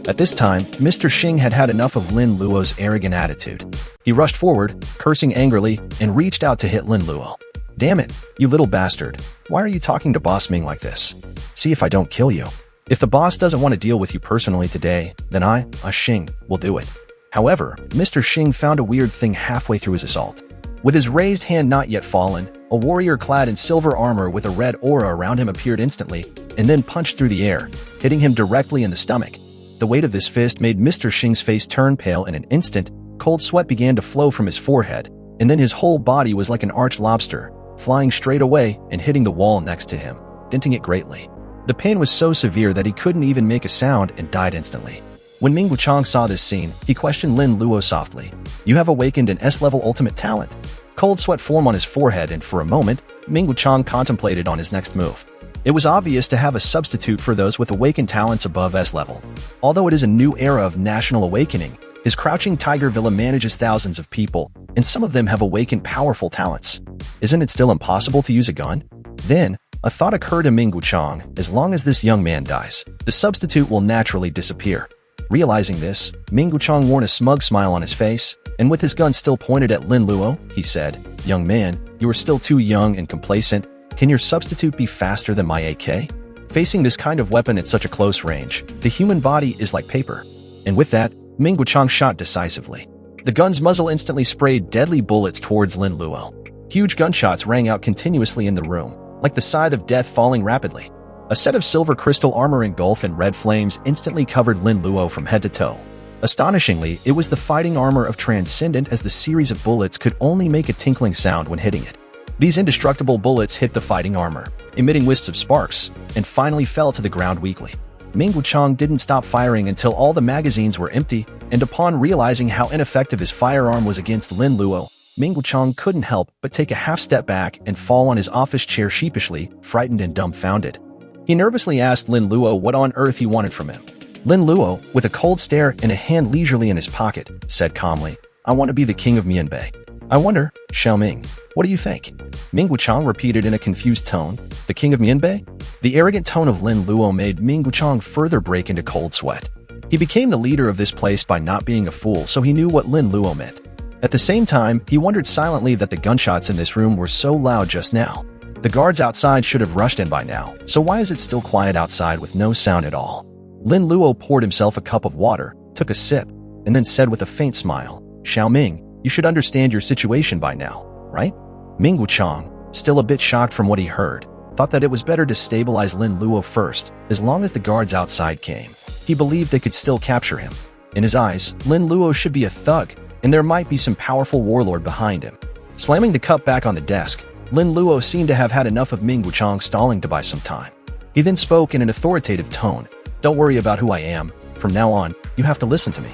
At this time, Mr. Xing had had enough of Lin Luo's arrogant attitude. He rushed forward, cursing angrily, and reached out to hit Lin Luo. "Damn it, you little bastard. Why are you talking to Boss Ming like this? See if I don't kill you. If the boss doesn't want to deal with you personally today, then I, Xing, will do it." However, Mr. Xing found a weird thing halfway through his assault. With his raised hand not yet fallen, a warrior clad in silver armor with a red aura around him appeared instantly, and then punched through the air, hitting him directly in the stomach. The weight of this fist made Mr. Xing's face turn pale in an instant. Cold sweat began to flow from his forehead, and then his whole body was like an arched lobster, flying straight away and hitting the wall next to him, denting it greatly. The pain was so severe that he couldn't even make a sound and died instantly. When Mingu Chong saw this scene, he questioned Lin Luo softly. "You have awakened an S-level ultimate talent." Cold sweat formed on his forehead, and for a moment, Mingu Chong contemplated on his next move. It was obvious to have a substitute for those with awakened talents above S-level. Although it is a new era of national awakening, his crouching tiger villa manages thousands of people, and some of them have awakened powerful talents. Isn't it still impossible to use a gun? Then, a thought occurred to Mingu Chong. As long as this young man dies, the substitute will naturally disappear. Realizing this, Mingu Chong wore a smug smile on his face, and with his gun still pointed at Lin Luo, he said, "Young man, you are still too young and complacent. Can your substitute be faster than my AK?" Facing this kind of weapon at such a close range, the human body is like paper. And with that, Mingu Chong shot decisively. The gun's muzzle instantly sprayed deadly bullets towards Lin Luo. Huge gunshots rang out continuously in the room, like the scythe of death falling rapidly. A set of silver crystal armor engulfed in red flames instantly covered Lin Luo from head to toe. Astonishingly, it was the fighting armor of Transcendent, as the series of bullets could only make a tinkling sound when hitting it. These indestructible bullets hit the fighting armor, emitting wisps of sparks, and finally fell to the ground weakly. Mingu Chong didn't stop firing until all the magazines were empty, and upon realizing how ineffective his firearm was against Lin Luo, Mingu Chong couldn't help but take a half step back and fall on his office chair sheepishly, frightened and dumbfounded. He nervously asked Lin Luo what on earth he wanted from him. Lin Luo, with a cold stare and a hand leisurely in his pocket, said calmly, "I want to be the king of Mebe. I wonder, Xiaoming, what do you think?" Mingu Chong repeated in a confused tone, "The king of Mebe?" The arrogant tone of Lin Luo made Mingu Chong further break into cold sweat. He became the leader of this place by not being a fool, so he knew what Lin Luo meant. At the same time, he wondered silently that the gunshots in this room were so loud just now. The guards outside should have rushed in by now, so why is it still quiet outside with no sound at all? Lin Luo poured himself a cup of water, took a sip, and then said with a faint smile, "Xiaoming, you should understand your situation by now, right?" Mingu Chong, still a bit shocked from what he heard, thought that it was better to stabilize Lin Luo first, as long as the guards outside came. He believed they could still capture him. In his eyes, Lin Luo should be a thug, and there might be some powerful warlord behind him. Slamming the cup back on the desk, Lin Luo seemed to have had enough of Mingu Chong stalling to buy some time. He then spoke in an authoritative tone, "Don't worry about who I am. From now on, you have to listen to me.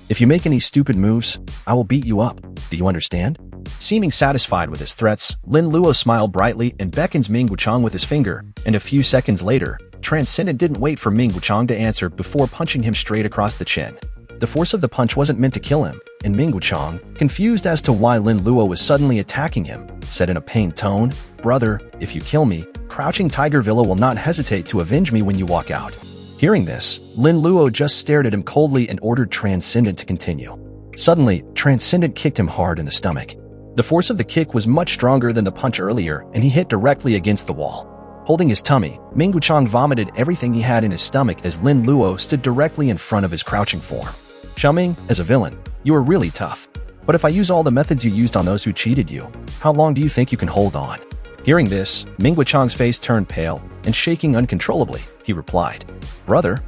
If you make any stupid moves, I will beat you up. Do you understand?" Seeming satisfied with his threats, Lin Luo smiled brightly and beckons Mingu Chong with his finger, and a few seconds later, Transcendent didn't wait for Mingu Chong to answer before punching him straight across the chin. The force of the punch wasn't meant to kill him, and Mingu Chong, confused as to why Lin Luo was suddenly attacking him, said in a pained tone, "Brother, if you kill me, Crouching Tiger Villa will not hesitate to avenge me when you walk out." Hearing this, Lin Luo just stared at him coldly and ordered Transcendent to continue. Suddenly, Transcendent kicked him hard in the stomach. The force of the kick was much stronger than the punch earlier, and he hit directly against the wall. Holding his tummy, Mingu Chong vomited everything he had in his stomach as Lin Luo stood directly in front of his crouching form. "Xiaoming, as a villain, you are really tough. But if I use all the methods you used on those who cheated you, how long do you think you can hold on?" Hearing this, Mingu Chong's face turned pale, and shaking uncontrollably, he replied, Brother,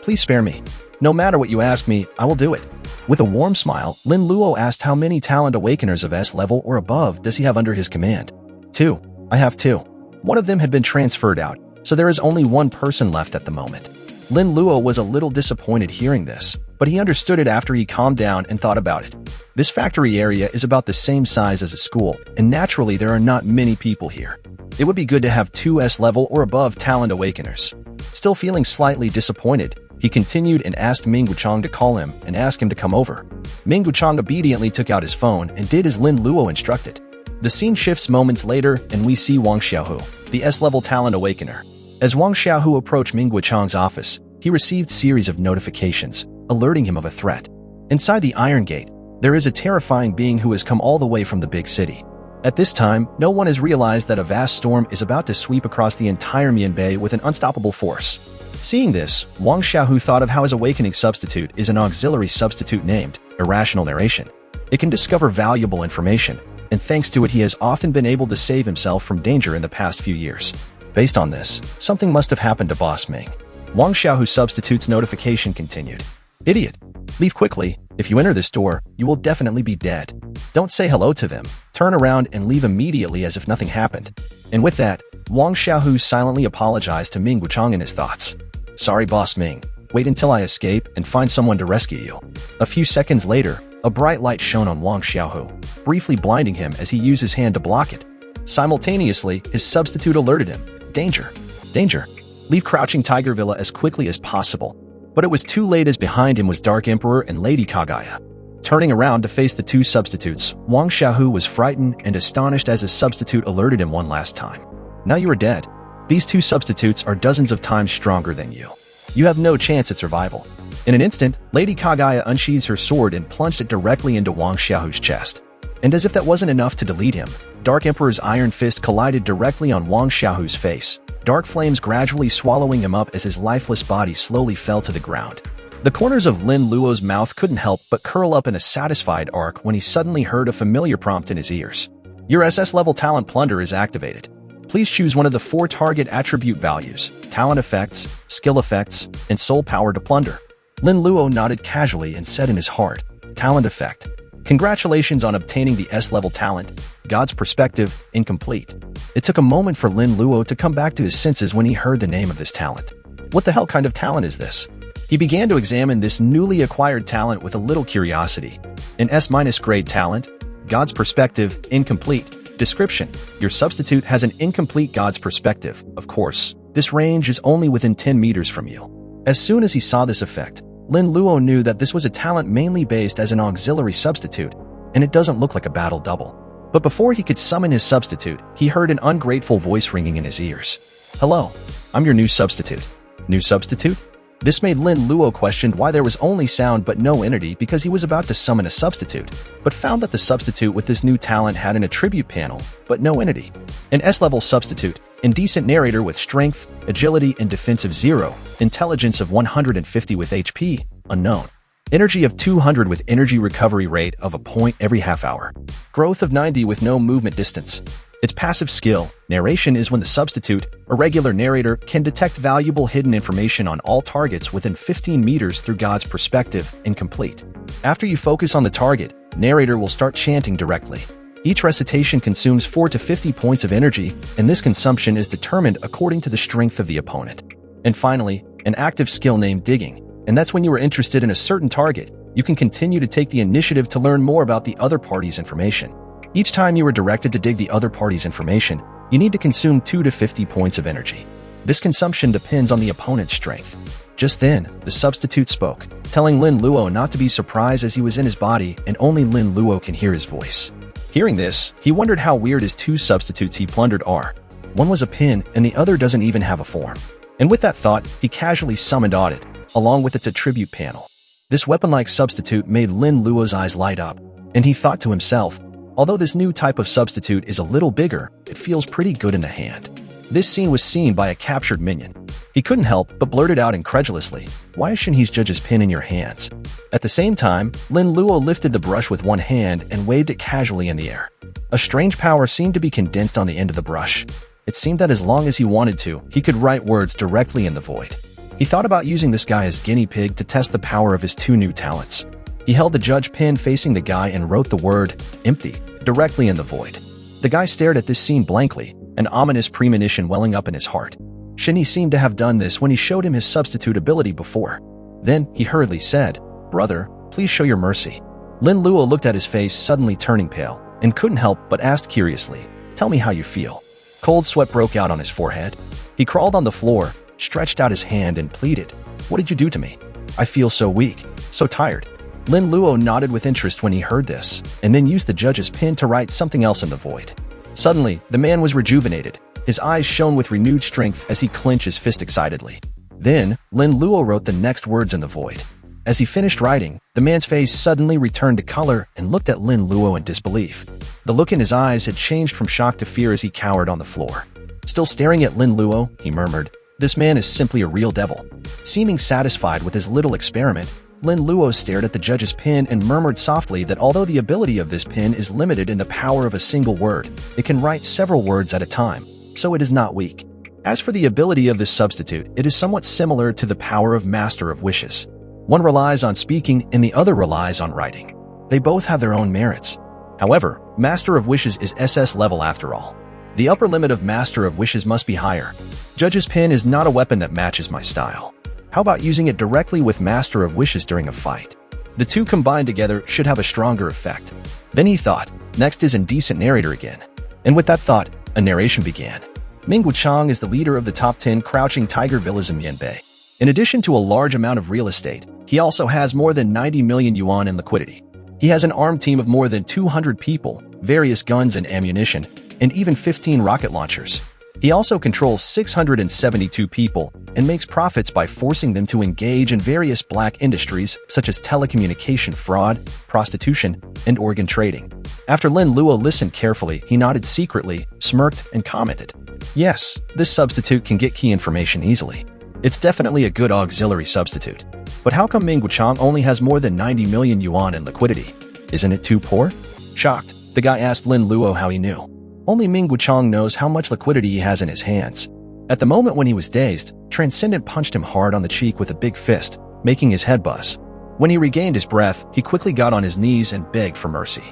please spare me. No matter what you ask me, I will do it." With a warm smile, Lin Luo asked how many talent awakeners of S level or above does he have under his command. "2. I have 2. One of them had been transferred out, so there is only one person left at the moment." Lin Luo was a little disappointed hearing this, but he understood it after he calmed down and thought about it. This factory area is about the same size as a school, and naturally there are not many people here. It would be good to have 2 S level or above talent awakeners. Still feeling slightly disappointed, he continued and asked Mingu Chong to call him and ask him to come over. Mingu Chong obediently took out his phone and did as Lin Luo instructed. The scene shifts moments later, and we see Wang Xiao, the S-level talent awakener. As Wang Xiao approached Mingu Chong's office, he received series of notifications, alerting him of a threat. Inside the Iron Gate, there is a terrifying being who has come all the way from the big city. At this time, no one has realized that a vast storm is about to sweep across the entire Mebe with an unstoppable force. Seeing this, Wang Xiao thought of how his awakening substitute is an auxiliary substitute named irrational narration. It can discover valuable information, and thanks to it he has often been able to save himself from danger in the past few years. Based on this, something must have happened to Boss Ming. Wang Xiao substitute's notification continued. Idiot! Leave quickly. If you enter this door, you will definitely be dead. Don't say hello to them. Turn around and leave immediately as if nothing happened. And with that, Wang Xiao silently apologized to Mingu Chong in his thoughts. Sorry, Boss Ming. Wait until I escape and find someone to rescue you. A few seconds later, a bright light shone on Wang Xiao, briefly blinding him as he used his hand to block it. Simultaneously, his substitute alerted him. Danger! Danger! Leave Crouching Tiger Villa as quickly as possible. But it was too late as behind him was Dark Emperor and Lady Kagaya. Turning around to face the two substitutes, Wang Xiao was frightened and astonished as his substitute alerted him one last time. Now you are dead. These two substitutes are dozens of times stronger than you. You have no chance at survival. In an instant, Lady Kagaya unsheathes her sword and plunged it directly into Wang Xiao's chest. And as if that wasn't enough to delete him, Dark Emperor's iron fist collided directly on Wang Xiao's face, dark flames gradually swallowing him up as his lifeless body slowly fell to the ground. The corners of Lin Luo's mouth couldn't help but curl up in a satisfied arc when he suddenly heard a familiar prompt in his ears. Your SS-level talent Plunder is activated. Please choose one of the 4 target attribute values, talent effects, skill effects, and soul power to plunder. Lin Luo nodded casually and said in his heart, talent effect. Congratulations on obtaining the S-level talent, God's Perspective, incomplete. It took a moment for Lin Luo to come back to his senses when he heard the name of this talent. What the hell kind of talent is this? He began to examine this newly acquired talent with a little curiosity. An S- grade talent, God's Perspective, incomplete. Description: your substitute has an incomplete God's Perspective. Of course, this range is only within 10 meters from you. As soon as he saw this effect, Lin Luo knew that this was a talent mainly based as an auxiliary substitute, and it doesn't look like a battle double. But before he could summon his substitute, he heard an ungrateful voice ringing in his ears. Hello, I'm your new substitute. New substitute? This made Lin Luo question why there was only sound but no entity because he was about to summon a substitute, but found that the substitute with this new talent had an attribute panel, but no entity. An S-level substitute, indecent narrator with strength, agility, and defensive 0, intelligence of 150 with HP, unknown. Energy of 200 with energy recovery rate of a point every half hour. Growth of 90 with no movement distance. Its passive skill, narration, is when the substitute, a regular narrator, can detect valuable hidden information on all targets within 15 meters through God's Perspective, incomplete. After you focus on the target, narrator will start chanting directly. Each recitation consumes 4 to 50 points of energy, and this consumption is determined according to the strength of the opponent. And finally, an active skill named Digging, and that's when you are interested in a certain target. You can continue to take the initiative to learn more about the other party's information. Each time you are directed to dig the other party's information, you need to consume 2 to 50 points of energy. This consumption depends on the opponent's strength. Just then, the substitute spoke, telling Lin Luo not to be surprised as he was in his body and only Lin Luo can hear his voice. Hearing this, he wondered how weird his 2 substitutes he plundered are. One was a pin and the other doesn't even have a form. And with that thought, he casually summoned Audit, along with its attribute panel. This weapon-like substitute made Lin Luo's eyes light up, and he thought to himself, although this new type of substitute is a little bigger, it feels pretty good in the hand. This scene was seen by a captured minion. He couldn't help but blurted out incredulously, why shouldn't he judge his pin in your hands? At the same time, Lin Luo lifted the brush with one hand and waved it casually in the air. A strange power seemed to be condensed on the end of the brush. It seemed that as long as he wanted to, he could write words directly in the void. He thought about using this guy as guinea pig to test the power of his 2 new talents. He held the judge pin facing the guy and wrote the word, empty, directly in the void. The guy stared at this scene blankly, an ominous premonition welling up in his heart. Shouldn't he seem to have done this when he showed him his substitute ability before? Then, he hurriedly said, Brother, please show your mercy. Lin Luo looked at his face suddenly turning pale, and couldn't help but asked curiously, Tell me how you feel. Cold sweat broke out on his forehead. He crawled on the floor, stretched out his hand and pleaded, What did you do to me? I feel so weak, so tired. Lin Luo nodded with interest when he heard this, and then used the judge's pin to write something else in the void. Suddenly, the man was rejuvenated. His eyes shone with renewed strength as he clenched his fist excitedly. Then, Lin Luo wrote the next words in the void. As he finished writing, the man's face suddenly returned to color and looked at Lin Luo in disbelief. The look in his eyes had changed from shock to fear as he cowered on the floor. Still staring at Lin Luo, he murmured, "This man is simply a real devil." Seeming satisfied with his little experiment, Lin Luo stared at the judge's pen and murmured softly that although the ability of this pen is limited in the power of a single word, it can write several words at a time, so it is not weak. As for the ability of this substitute, it is somewhat similar to the power of Master of Wishes. One relies on speaking and the other relies on writing. They both have their own merits. However, Master of Wishes is SS level after all. The upper limit of Master of Wishes must be higher. Judge's pen is not a weapon that matches my style. How about using it directly with Master of Wishes during a fight? The two combined together should have a stronger effect. Then he thought, next is indecent narrator again. And with that thought, a narration began. Mingu Chong is the leader of the top 10 Crouching Tiger villas in Mebe. In addition to a large amount of real estate, he also has more than 90 million yuan in liquidity. He has an armed team of more than 200 people, various guns and ammunition, and even 15 rocket launchers. He also controls 672 people and makes profits by forcing them to engage in various black industries such as telecommunication fraud, prostitution, and organ trading. After Lin Luo listened carefully, he nodded secretly, smirked, and commented, "Yes, this substitute can get key information easily. It's definitely a good auxiliary substitute. But how come Mingu Chong only has more than 90 million yuan in liquidity? Isn't it too poor?" Shocked, the guy asked Lin Luo how he knew. Only Mingu Chong knows how much liquidity he has in his hands. At the moment when he was dazed, Transcendent punched him hard on the cheek with a big fist, making his head buzz. When he regained his breath, he quickly got on his knees and begged for mercy.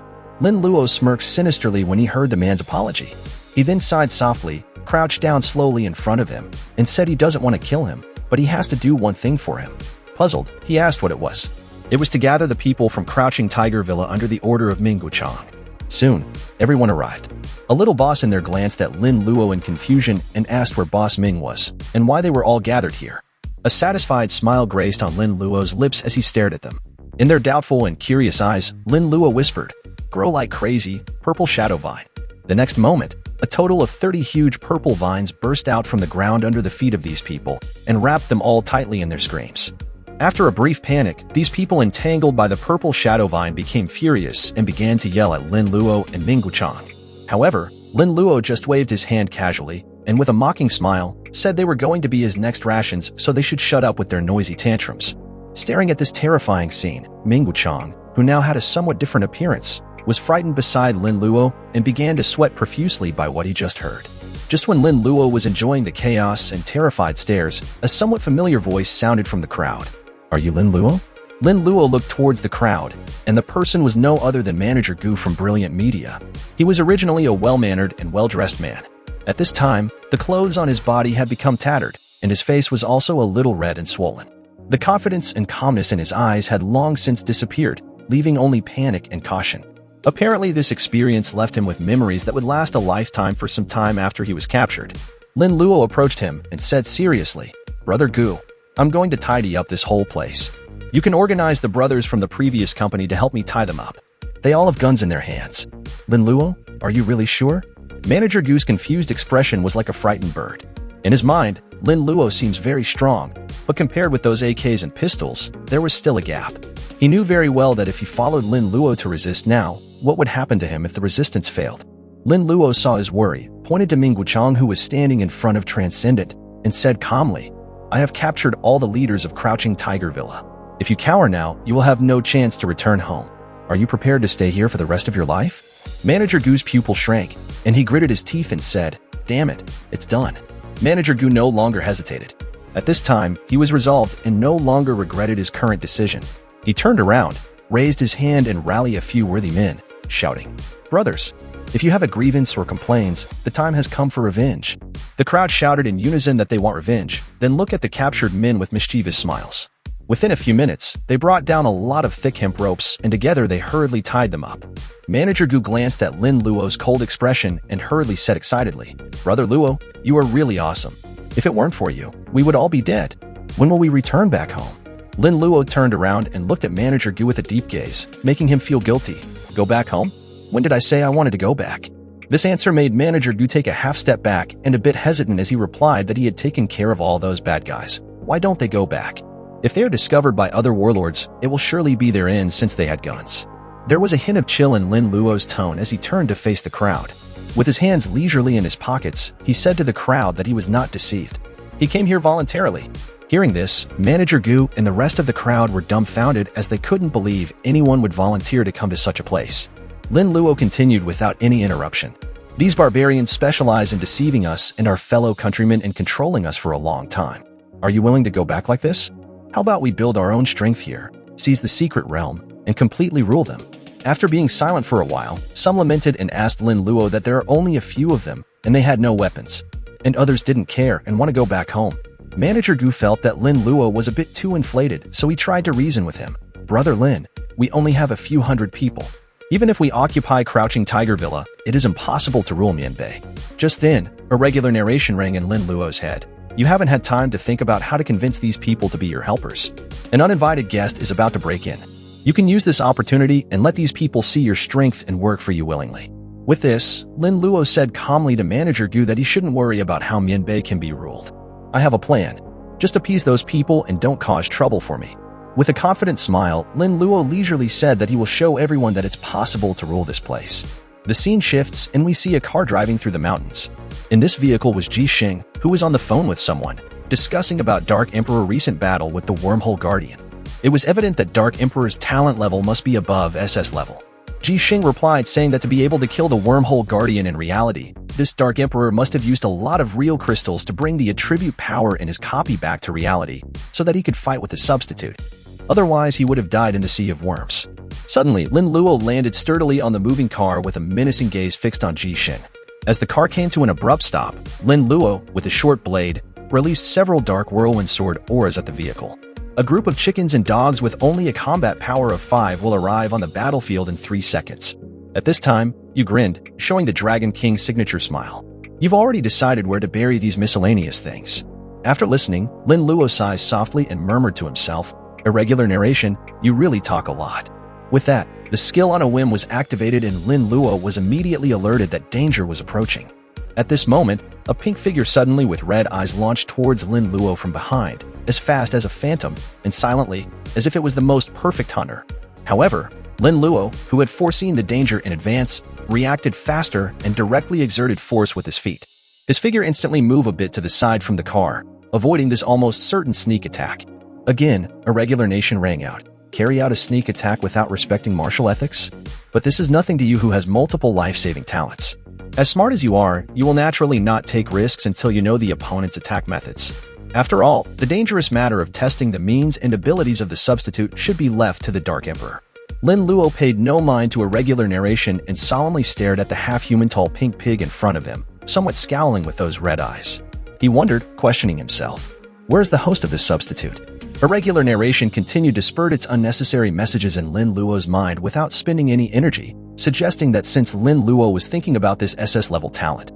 Lin Luo smirked sinisterly when he heard the man's apology. He then sighed softly, crouched down slowly in front of him, and said he doesn't want to kill him, but he has to do one thing for him. Puzzled, he asked what it was. It was to gather the people from Crouching Tiger Villa under the order of Mingu Chong. Soon, everyone arrived. A little boss in there glanced at Lin Luo in confusion and asked where Boss Ming was, and why they were all gathered here. A satisfied smile graced on Lin Luo's lips as he stared at them. In their doubtful and curious eyes, Lin Luo whispered, "Grow like crazy, purple shadow vine." The next moment, a total of 30 huge purple vines burst out from the ground under the feet of these people and wrapped them all tightly in their screams. After a brief panic, these people entangled by the purple shadow vine became furious and began to yell at Lin Luo and Mingu Chong. However, Lin Luo just waved his hand casually, and with a mocking smile, said they were going to be his next rations so they should shut up with their noisy tantrums. Staring at this terrifying scene, Mingu Chong, who now had a somewhat different appearance, was frightened beside Lin Luo and began to sweat profusely by what he just heard. Just when Lin Luo was enjoying the chaos and terrified stares, a somewhat familiar voice sounded from the crowd. "Are you Lin Luo?" Lin Luo looked towards the crowd, and the person was no other than Manager Gu from Brilliant Media. He was originally a well-mannered and well-dressed man. At this time, the clothes on his body had become tattered, and his face was also a little red and swollen. The confidence and calmness in his eyes had long since disappeared, leaving only panic and caution. Apparently, this experience left him with memories that would last a lifetime for some time after he was captured. Lin Luo approached him and said seriously, "Brother Gu, I'm going to tidy up this whole place. You can organize the brothers from the previous company to help me tie them up. They all have guns in their hands." "Lin Luo, are you really sure?" Manager Gu's confused expression was like a frightened bird. In his mind, Lin Luo seems very strong, but compared with those AKs and pistols, there was still a gap. He knew very well that if he followed Lin Luo to resist now, what would happen to him if the resistance failed? Lin Luo saw his worry, pointed to Mingu Chong who was standing in front of Transcendent, and said calmly, "I have captured all the leaders of Crouching Tiger Villa. If you cower now, you will have no chance to return home. Are you prepared to stay here for the rest of your life?" Manager Gu's pupil shrank, and he gritted his teeth and said, "Damn it, it's done." Manager Gu no longer hesitated. At this time, he was resolved and no longer regretted his current decision. He turned around, raised his hand and rallied a few worthy men, shouting, "Brothers, if you have a grievance or complaints, the time has come for revenge." The crowd shouted in unison that they want revenge, then looked at the captured men with mischievous smiles. Within a few minutes, they brought down a lot of thick hemp ropes and together they hurriedly tied them up. Manager Gu glanced at Lin Luo's cold expression and hurriedly said excitedly, "Brother Luo, you are really awesome. If it weren't for you, we would all be dead. When will we return back home?" Lin Luo turned around and looked at Manager Gu with a deep gaze, making him feel guilty. "Go back home? When did I say I wanted to go back?" This answer made Manager Gu take a half step back and a bit hesitant as he replied that he had taken care of all those bad guys. Why don't they go back? If they are discovered by other warlords, it will surely be their end since they had guns. There was a hint of chill in Lin Luo's tone as he turned to face the crowd. With his hands leisurely in his pockets, he said to the crowd that he was not deceived. He came here voluntarily. Hearing this, Manager Gu and the rest of the crowd were dumbfounded as they couldn't believe anyone would volunteer to come to such a place. Lin Luo continued without any interruption. These barbarians specialize in deceiving us and our fellow countrymen and controlling us for a long time. Are you willing to go back like this? How about we build our own strength here, seize the secret realm, and completely rule them? After being silent for a while, some lamented and asked Lin Luo that there are only a few of them, and they had no weapons. And others didn't care and want to go back home. Manager Gu felt that Lin Luo was a bit too inflated, so he tried to reason with him. Brother Lin, we only have a few hundred people. Even if we occupy Crouching Tiger Villa, it is impossible to rule Mebe. Just then, irregular narration rang in Lin Luo's head. You haven't had time to think about how to convince these people to be your helpers. An uninvited guest is about to break in. You can use this opportunity and let these people see your strength and work for you willingly. With this, Lin Luo said calmly to Manager Gu that he shouldn't worry about how Mebe can be ruled. I have a plan. Just appease those people and don't cause trouble for me. With a confident smile, Lin Luo leisurely said that he will show everyone that it's possible to rule this place. The scene shifts and we see a car driving through the mountains. In this vehicle was Ji Xing, who was on the phone with someone, discussing about Dark Emperor's recent battle with the Wormhole Guardian. It was evident that Dark Emperor's talent level must be above SS level. Ji Xing replied saying that to be able to kill the Wormhole Guardian in reality, this Dark Emperor must have used a lot of real crystals to bring the attribute power in his copy back to reality, so that he could fight with his substitute. Otherwise, he would have died in the Sea of Worms. Suddenly, Lin Luo landed sturdily on the moving car with a menacing gaze fixed on Ji Xing. As the car came to an abrupt stop, Lin Luo, with a short blade, released several dark whirlwind sword auras at the vehicle. A group of chickens and dogs with only a combat power of 5 will arrive on the battlefield in 3 seconds. At this time, you grinned, showing the Dragon King's signature smile. You've already decided where to bury these miscellaneous things. After listening, Lin Luo sighed softly and murmured to himself, irregular narration, you really talk a lot. With that, the skill on a whim was activated and Lin Luo was immediately alerted that danger was approaching. At this moment, a pink figure suddenly with red eyes launched towards Lin Luo from behind, as fast as a phantom, and silently, as if it was the most perfect hunter. However, Lin Luo, who had foreseen the danger in advance, reacted faster and directly exerted force with his feet. His figure instantly moved a bit to the side from the car, avoiding this almost certain sneak attack. Again, irregular nation rang out. Carry out a sneak attack without respecting martial ethics? But this is nothing to you who has multiple life-saving talents. As smart as you are, you will naturally not take risks until you know the opponent's attack methods. After all, the dangerous matter of testing the means and abilities of the substitute should be left to the Dark Emperor. Lin Luo paid no mind to irregular narration and solemnly stared at the half-human tall pink pig in front of him, somewhat scowling with those red eyes. He wondered, questioning himself. Where's the host of this substitute? Irregular narration continued to spurt its unnecessary messages in Lin Luo's mind without spending any energy, suggesting that since Lin Luo was thinking about this SS-level talent,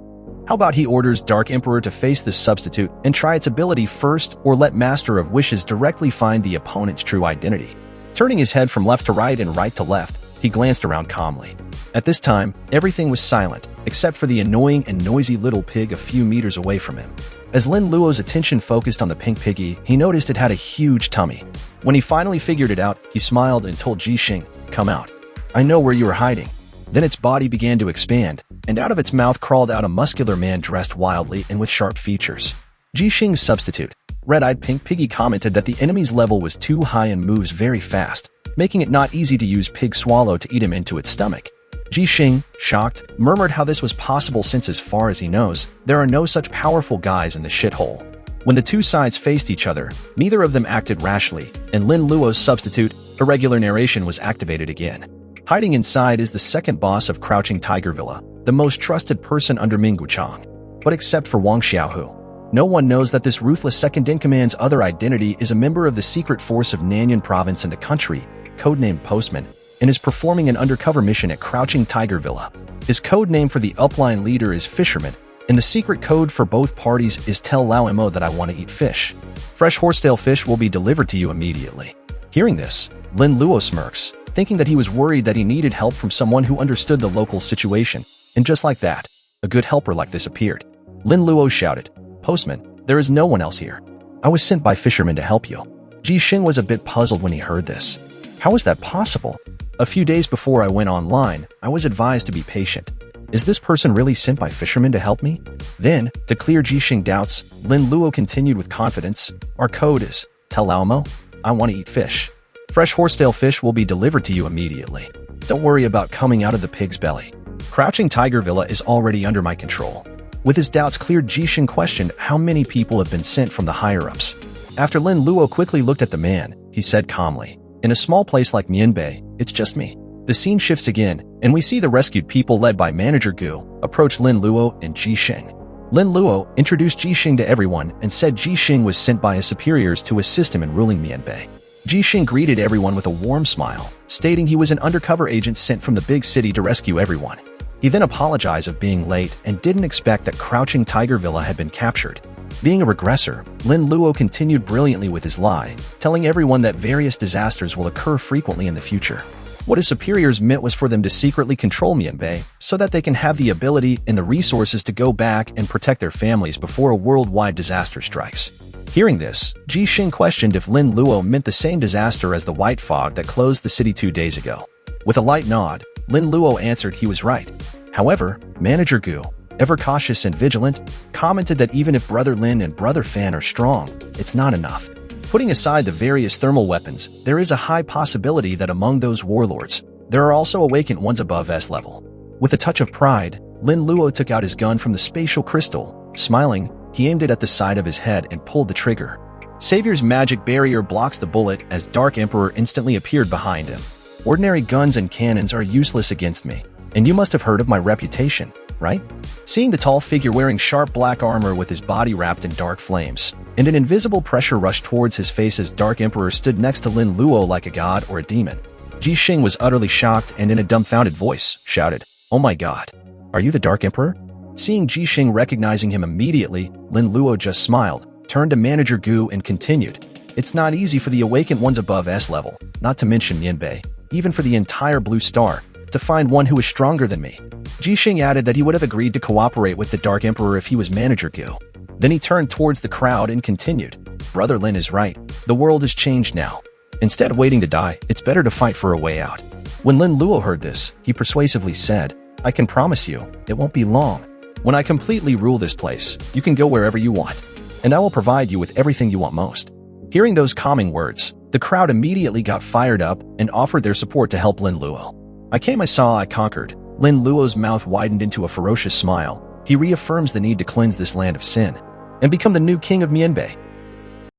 how about he orders Dark Emperor to face this substitute and try its ability first, or let Master of Wishes directly find the opponent's true identity? Turning his head from left to right and right to left, he glanced around calmly. At this time, everything was silent, except for the annoying and noisy little pig a few meters away from him. As Lin Luo's attention focused on the pink piggy, he noticed it had a huge tummy. When he finally figured it out, he smiled and told Ji Xing, "Come out. I know where you are hiding." Then its body began to expand, and out of its mouth crawled out a muscular man dressed wildly and with sharp features. Ji Xing's substitute, red-eyed pink piggy, commented that the enemy's level was too high and moves very fast, making it not easy to use Pig Swallow to eat him into its stomach. Ji Xing, shocked, murmured how this was possible since as far as he knows, there are no such powerful guys in the shithole. When the two sides faced each other, neither of them acted rashly, and Lin Luo's substitute, irregular narration, was activated again. Hiding inside is the second boss of Crouching Tiger Villa, the most trusted person under Mingu Chong. But except for Wang Xiao, no one knows that this ruthless second-in-command's other identity is a member of the secret force of Nanyan Province in the country, codenamed Postman, and is performing an undercover mission at Crouching Tiger Villa. His code name for the upline leader is Fisherman, and the secret code for both parties is Tell Lao Mo that I want to eat fish. Fresh horsetail fish will be delivered to you immediately. Hearing this, Lin Luo smirks, thinking that he was worried that he needed help from someone who understood the local situation, and just like that, a good helper like this appeared. Lin Luo shouted, "Postman, there is no one else here." I was sent by fishermen to help you. Jixing was a bit puzzled when he heard this. How is that possible? A few days before I went online, I was advised to be patient. Is this person really sent by fishermen to help me? Then, to clear Jixing doubts, Lin Luo continued with confidence. Our code is, Tell Laomo, I want to eat fish. Fresh horsetail fish will be delivered to you immediately. Don't worry about coming out of the pig's belly. Crouching Tiger Villa is already under my control. With his doubts cleared, Jixing questioned how many people have been sent from the higher-ups. After Lin Luo quickly looked at the man, he said calmly, In a small place like Mebe, it's just me. The scene shifts again, and we see the rescued people led by Manager Gu approach Lin Luo and Jixing. Lin Luo introduced Jixing to everyone and said Jixing was sent by his superiors to assist him in ruling Mebe. Jixing greeted everyone with a warm smile, stating he was an undercover agent sent from the big city to rescue everyone. He then apologized of being late and didn't expect that Crouching Tiger Villa had been captured. Being a regressor, Lin Luo continued brilliantly with his lie, telling everyone that various disasters will occur frequently in the future. What his superiors meant was for them to secretly control Mebe so that they can have the ability and the resources to go back and protect their families before a worldwide disaster strikes. Hearing this, Jixing questioned if Lin Luo meant the same disaster as the white fog that closed the city 2 days ago. With a light nod, Lin Luo answered he was right. However, Manager Gu, ever cautious and vigilant, commented that even if Brother Lin and Brother Fan are strong, it's not enough. Putting aside the various thermal weapons, there is a high possibility that among those warlords, there are also awakened ones above S level. With a touch of pride, Lin Luo took out his gun from the spatial crystal. Smiling, he aimed it at the side of his head and pulled the trigger. Savior's magic barrier blocks the bullet as Dark Emperor instantly appeared behind him. Ordinary guns and cannons are useless against me, and you must have heard of my reputation, right? Seeing the tall figure wearing sharp black armor with his body wrapped in dark flames, and an invisible pressure rushed towards his face as Dark Emperor stood next to Lin Luo like a god or a demon. Jixing was utterly shocked and in a dumbfounded voice, shouted, Oh my god, are you the Dark Emperor? Seeing Jixing recognizing him immediately, Lin Luo just smiled, turned to Manager Gu and continued, It's not easy for the awakened ones above S level, not to mention Mebe, even for the entire Blue Star, to find one who is stronger than me. Jixing added that he would have agreed to cooperate with the Dark Emperor if he was Manager Gu. Then he turned towards the crowd and continued, Brother Lin is right, the world has changed now. Instead of waiting to die, it's better to fight for a way out. When Lin Luo heard this, he persuasively said, I can promise you, it won't be long. When I completely rule this place, you can go wherever you want, and I will provide you with everything you want most. Hearing those calming words, the crowd immediately got fired up and offered their support to help Lin Luo. I came, I saw, I conquered. Lin Luo's mouth widened into a ferocious smile. He reaffirms the need to cleanse this land of sin and become the new king of Mebe.